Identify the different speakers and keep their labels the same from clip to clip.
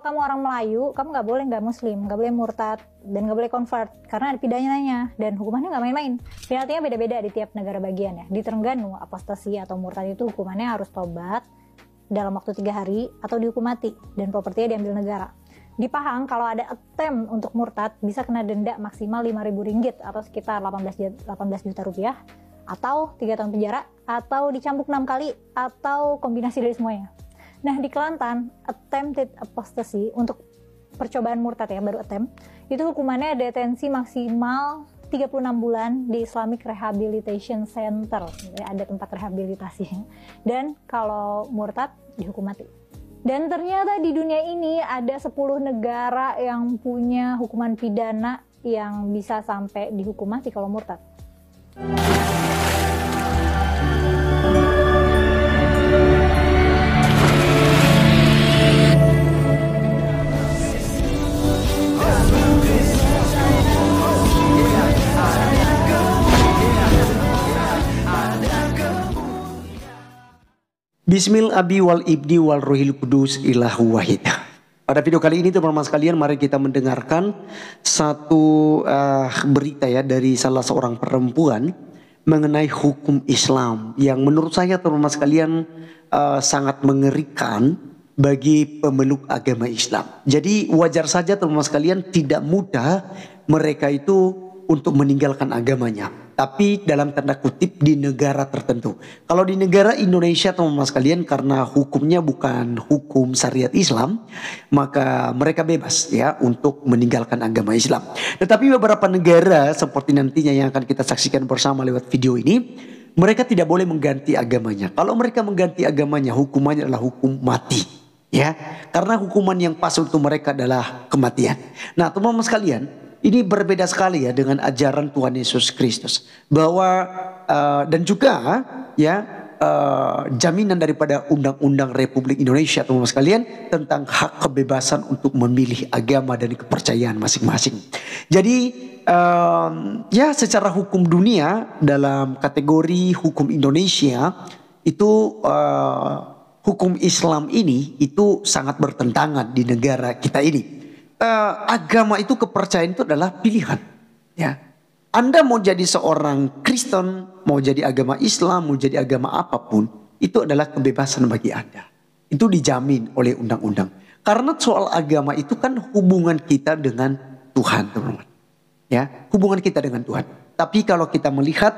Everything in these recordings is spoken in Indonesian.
Speaker 1: kamu orang Melayu, kamu nggak boleh nggak Muslim, nggak boleh murtad, dan nggak boleh convert karena ada pidananya dan hukumannya nggak main-main. Penaltinya beda-beda di tiap negara bagian ya. Di Terengganu, apostasi atau murtad itu hukumannya harus tobat dalam waktu 3 hari atau dihukum mati dan propertinya diambil negara. Di Pahang, kalau ada attempt untuk murtad bisa kena denda maksimal Rp5.000 atau sekitar 18 juta rupiah, atau 3 tahun penjara, atau dicambuk 6 kali, atau kombinasi dari semuanya. Nah, di Kelantan, attempted apostasy untuk percobaan murtad ya, baru attempt, itu hukumannya detensi maksimal 36 bulan di Islamic Rehabilitation Center. Jadi ada tempat rehabilitasi. Dan kalau murtad, dihukum mati. Dan ternyata di dunia ini ada 10 negara yang punya hukuman pidana yang bisa sampai dihukum mati kalau murtad.
Speaker 2: Bismil abi wal ibdi wal rohil kudus ilahu wahid. Pada video kali ini teman-teman sekalian, mari kita mendengarkan satu berita ya dari salah seorang perempuan mengenai hukum Islam yang menurut saya teman-teman sekalian sangat mengerikan bagi pemeluk agama Islam. Jadi wajar saja teman-teman sekalian, tidak mudah mereka itu untuk meninggalkan agamanya, tapi dalam tanda kutip di negara tertentu. Kalau di negara Indonesia teman-teman sekalian, karena hukumnya bukan hukum syariat Islam, maka mereka bebas ya untuk meninggalkan agama Islam. Tetapi beberapa negara seperti nantinya yang akan kita saksikan bersama lewat video ini, mereka tidak boleh mengganti agamanya. Kalau mereka mengganti agamanya, hukumannya adalah hukum mati. Ya, karena hukuman yang pas untuk mereka adalah kematian. Nah, teman-teman sekalian, ini berbeda sekali ya dengan ajaran Tuhan Yesus Kristus, bahwa dan juga ya jaminan daripada Undang-Undang Republik Indonesia teman-teman sekalian tentang hak kebebasan untuk memilih agama dan kepercayaan masing-masing. Jadi ya secara hukum dunia dalam kategori hukum Indonesia itu hukum Islam ini itu sangat bertentangan di negara kita ini. Agama itu, kepercayaan itu adalah pilihan ya. Anda mau jadi seorang Kristen, mau jadi agama Islam, mau jadi agama apapun, itu adalah kebebasan bagi Anda. Itu dijamin oleh undang-undang. Karena soal agama itu kan hubungan kita dengan Tuhan, teman-teman. Ya, hubungan kita dengan Tuhan. Tapi kalau kita melihat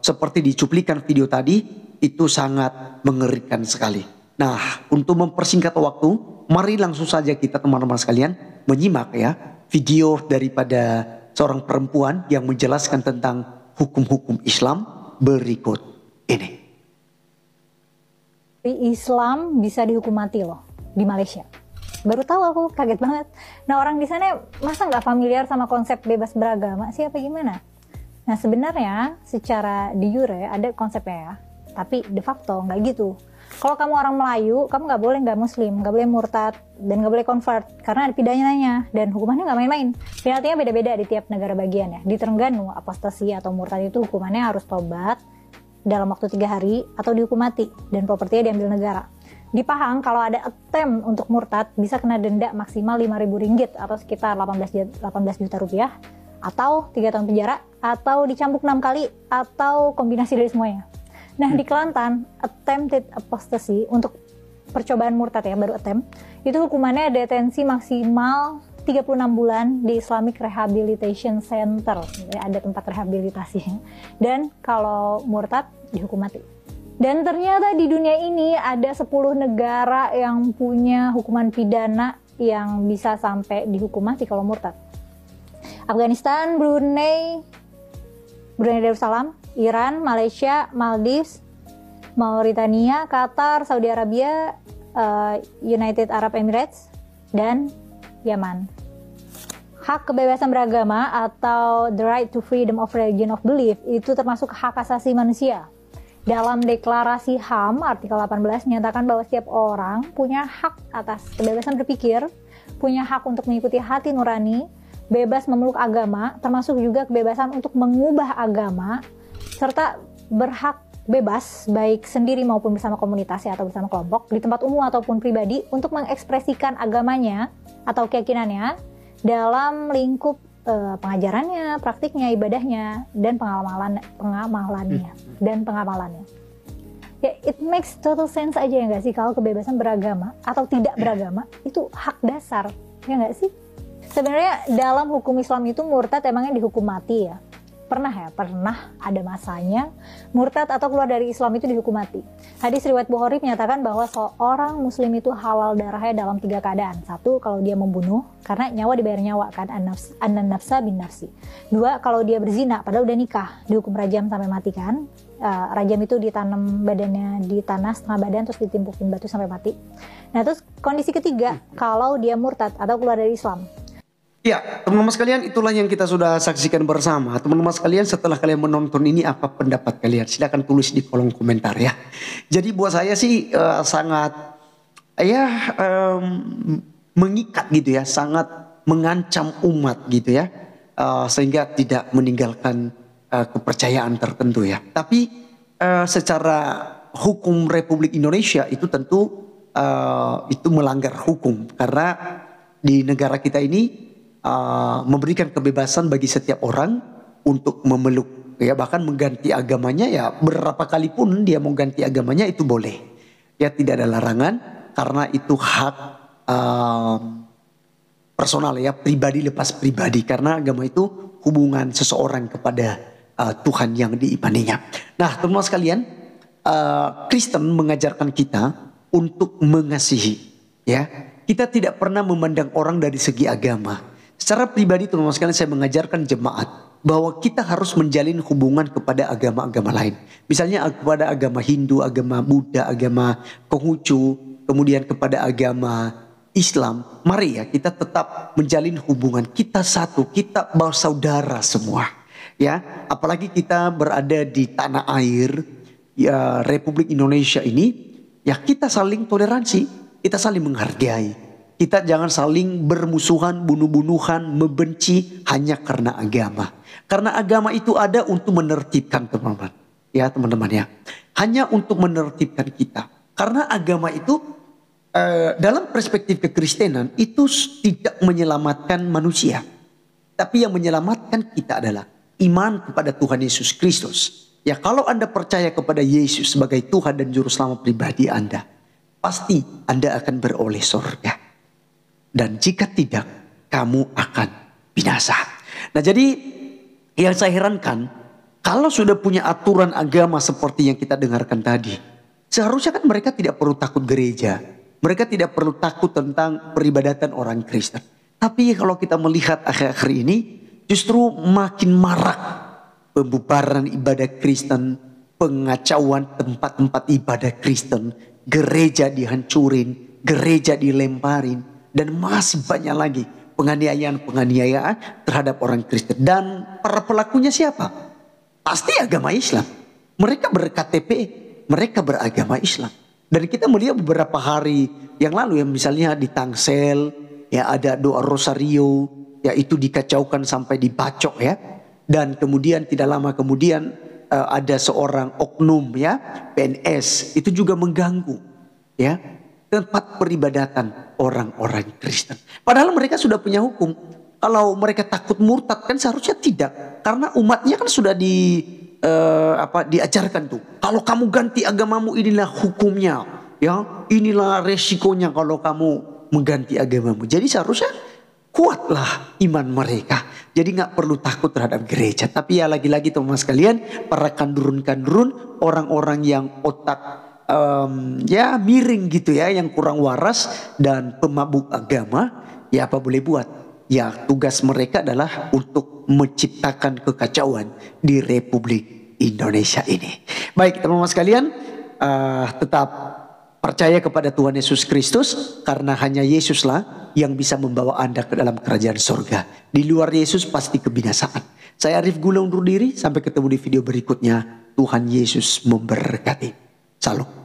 Speaker 2: seperti di cuplikan video tadi, itu sangat mengerikan sekali. Nah, untuk mempersingkat waktu, mari langsung saja kita teman-teman sekalian menyimak ya video daripada seorang perempuan yang menjelaskan tentang hukum-hukum Islam berikut ini.
Speaker 1: Islam bisa dihukum mati loh di Malaysia. Baru tahu aku, kaget banget. Nah, orang di sana masa nggak familiar sama konsep bebas beragama sih apa gimana? Nah, sebenarnya secara de jure ada konsepnya ya, tapi de facto nggak gitu. Kalau kamu orang Melayu, kamu nggak boleh nggak Muslim, nggak boleh murtad, dan nggak boleh convert karena ada pidananya dan hukumannya nggak main-main. Penaltinya beda-beda di tiap negara bagian ya. Di Terengganu, apostasi atau murtad itu hukumannya harus tobat dalam waktu 3 hari atau dihukum mati dan propertinya diambil negara. Di Pahang, kalau ada attempt untuk murtad bisa kena denda maksimal Rp5.000 atau sekitar 18 juta rupiah, atau 3 tahun penjara, atau dicambuk 6 kali, atau kombinasi dari semuanya. Nah, di Kelantan, attempted apostasy untuk percobaan murtad ya, baru attempt, itu hukumannya detensi maksimal 36 bulan di Islamic Rehabilitation Center. Jadi ada tempat rehabilitasi. Dan kalau murtad, dihukum mati. Dan ternyata di dunia ini ada 10 negara yang punya hukuman pidana yang bisa sampai dihukum mati kalau murtad. Afghanistan, Brunei Darussalam, Iran, Malaysia, Maldives, Mauritania, Qatar, Saudi Arabia, United Arab Emirates, dan Yaman. Hak kebebasan beragama atau the right to freedom of religion of belief itu termasuk hak asasi manusia. Dalam Deklarasi HAM artikel 18 menyatakan bahwa setiap orang punya hak atas kebebasan berpikir, punya hak untuk mengikuti hati nurani, bebas memeluk agama, termasuk juga kebebasan untuk mengubah agama, serta berhak bebas, baik sendiri maupun bersama komunitas atau bersama kelompok, di tempat umum ataupun pribadi, untuk mengekspresikan agamanya atau keyakinannya dalam lingkup pengajarannya, praktiknya, ibadahnya, dan pengamalannya. Ya, it makes total sense aja ya nggak sih, kalau kebebasan beragama atau tidak beragama itu hak dasar, ya nggak sih? Sebenarnya dalam hukum Islam itu murtad emangnya dihukum mati ya? Pernah ada masanya murtad atau keluar dari Islam itu dihukum mati. Hadis riwayat Bukhari menyatakan bahwa seorang muslim itu halal darahnya dalam 3 keadaan. 1, kalau dia membunuh, karena nyawa dibayar nyawa kan, an-nafsa bin nafsi. 2, kalau dia berzina, padahal udah nikah, dihukum rajam sampai mati kan. Rajam itu ditanam badannya di tanah setengah badan, terus ditimpukin batu sampai mati. Nah terus kondisi ketiga, kalau dia murtad atau keluar dari Islam.
Speaker 2: Ya, teman-teman sekalian, itulah yang kita sudah saksikan bersama. Teman-teman sekalian, setelah kalian menonton ini, apa pendapat kalian? Silahkan tulis di kolom komentar ya. Jadi buat saya sih sangat mengikat gitu ya, sangat mengancam umat gitu ya, sehingga tidak meninggalkan kepercayaan tertentu ya. Tapi secara hukum Republik Indonesia itu tentu itu melanggar hukum, karena di negara kita ini memberikan kebebasan bagi setiap orang untuk memeluk ya, bahkan mengganti agamanya ya, berapa kali pun dia mau ganti agamanya itu boleh ya, tidak ada larangan, karena itu hak personal ya, pribadi lepas pribadi, karena agama itu hubungan seseorang kepada Tuhan yang diimaninya. Nah teman-teman sekalian, Kristen mengajarkan kita untuk mengasihi ya, kita tidak pernah memandang orang dari segi agama. Secara pribadi teman-teman sekalian, saya mengajarkan jemaat bahwa kita harus menjalin hubungan kepada agama-agama lain. Misalnya kepada agama Hindu, agama Buddha, agama Konghucu, kemudian kepada agama Islam. Mari ya kita tetap menjalin hubungan, kita satu, kita bersaudara semua. Ya, apalagi kita berada di tanah air ya, Republik Indonesia ini, ya kita saling toleransi, kita saling menghargai. Kita jangan saling bermusuhan, bunuh-bunuhan, membenci hanya karena agama. Karena agama itu ada untuk menertibkan teman-teman. Ya teman-teman ya. Hanya untuk menertibkan kita. Karena agama itu dalam perspektif kekristenan itu tidak menyelamatkan manusia. Tapi yang menyelamatkan kita adalah iman kepada Tuhan Yesus Kristus. Ya kalau Anda percaya kepada Yesus sebagai Tuhan dan Juru Selamat pribadi Anda, pasti Anda akan beroleh surga. Dan jika tidak, kamu akan binasa. Nah jadi yang saya herankan, kalau sudah punya aturan agama seperti yang kita dengarkan tadi, seharusnya kan mereka tidak perlu takut gereja. Mereka tidak perlu takut tentang peribadatan orang Kristen. Tapi kalau kita melihat akhir-akhir ini, justru makin marak pembubaran ibadah Kristen, pengacauan tempat-tempat ibadah Kristen, gereja dihancurin, gereja dilemparin. Dan masih banyak lagi penganiayaan-penganiayaan terhadap orang Kristen. Dan para pelakunya siapa? Pasti agama Islam. Mereka ber-KTP, mereka beragama Islam. Dan kita melihat beberapa hari yang lalu ya, misalnya di Tangsel ya ada doa rosario, ya itu dikacaukan sampai dibacok ya. Dan kemudian tidak lama kemudian ada seorang oknum ya, PNS, itu juga mengganggu ya tempat peribadatan orang-orang Kristen. Padahal mereka sudah punya hukum. Kalau mereka takut murtad kan seharusnya tidak. Karena umatnya kan sudah diajarkan tuh. Kalau kamu ganti agamamu inilah hukumnya. Ya, inilah resikonya kalau kamu mengganti agamamu. Jadi seharusnya kuatlah iman mereka. Jadi nggak perlu takut terhadap gereja. Tapi ya lagi-lagi teman-teman sekalian, para kandurun-kandurun, orang-orang yang otak ya miring gitu ya, yang kurang waras dan pemabuk agama, ya apa boleh buat. Ya tugas mereka adalah untuk menciptakan kekacauan di Republik Indonesia ini. Baik teman-teman sekalian, tetap percaya kepada Tuhan Yesus Kristus, karena hanya Yesuslah yang bisa membawa Anda ke dalam kerajaan surga. Di luar Yesus pasti kebinasaan. Saya Arif Gula undur diri, sampai ketemu di video berikutnya. Tuhan Yesus memberkati. Salam.